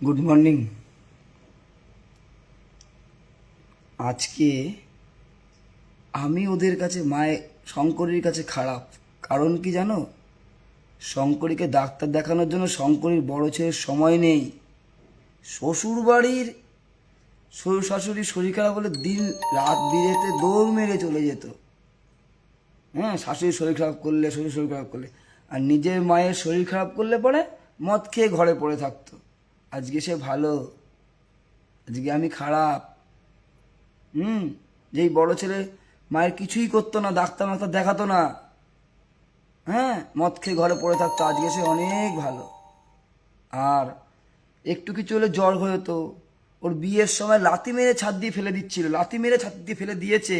Good morning. আজকে আমি ওদের কাছে শঙ্করীর কাছে খারাপ। কারণ কি জানো? শঙ্করীকে ডাক্তার দেখানোর জন্য শঙ্করীর বড় ছেলের সময় নেই। শ্বশুর বাড়ির শ্বশুর শাশুড়ি শরীর খারাপ হলে দিন রাত বিরেতে দৌড় মেরে চলে যেত। হ্যাঁ, শাশুড়ির শরীর খারাপ করলে, শ্বশুর শরীর খারাপ করলে, আর নিজের মায়ের শরীর খারাপ করলে পরে মদ খেয়ে ঘরে পড়ে থাকতো। আজকে সে ভালো, আজকে আমি খারাপ। হুম। যেই বড় ছেলে মায়ের কিছুই করতো না, ডাক্তার মাক্তার দেখাতো না, হ্যাঁ, মদ খেয়ে ঘরে পড়ে থাকতো, আজকে সে অনেক ভালো। আর একটু কিছু হলে জ্বর হয়ে যেত। ওর বিয়ের সময় লাথি মেরে ছাদ দিয়ে ফেলে দিচ্ছিল, লাথি মেরে ছাদ দিয়ে ফেলে দিয়েছে,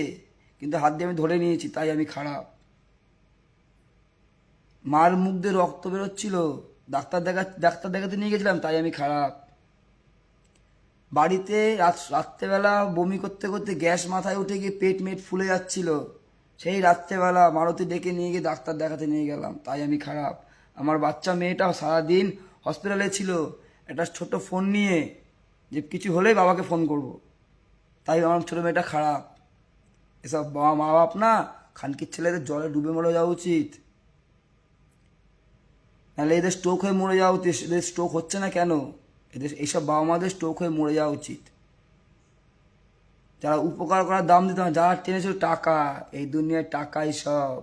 কিন্তু হাত দিয়ে আমি ধরে নিয়েছি, তাই আমি খারাপ। মার মুখ দিয়ে রক্ত বেরোচ্ছিল, ডাক্তার দেখাতে নিয়ে গেছিলাম, তাই আমি খারাপ। বাড়িতে রাত্রেবেলা বমি করতে করতে গ্যাস মাথায় উঠে গিয়ে পেট মেট ফুলে যাচ্ছিল, সেই রাত্রেবেলা মারুতি ডেকে নিয়ে গিয়ে ডাক্তার দেখাতে নিয়ে গেলাম, তাই আমি খারাপ। আমার বাচ্চা মেয়েটা সারাদিন হসপিটালে ছিল একটা ছোট ফোন নিয়ে, যে কিছু হলেই বাবাকে ফোন করব, তাই আমার ছোট মেয়েটা খারাপ। এসব মা বাপ না, খানকির ছেলেদের জলে ডুবে মরে যাওয়া উচিত, নাহলে এদের স্ট্রোক হয়ে মরে যাওয়া উচিত। এদের স্ট্রোক হচ্ছে না কেন? এদের এইসব বাবা মাদের স্ট্রোক হয়ে মরে যাওয়া উচিত। যারা উপকার করার দাম দিত না, যারা টেনেছিল টাকা, এই দুনিয়ায় টাকাই সব।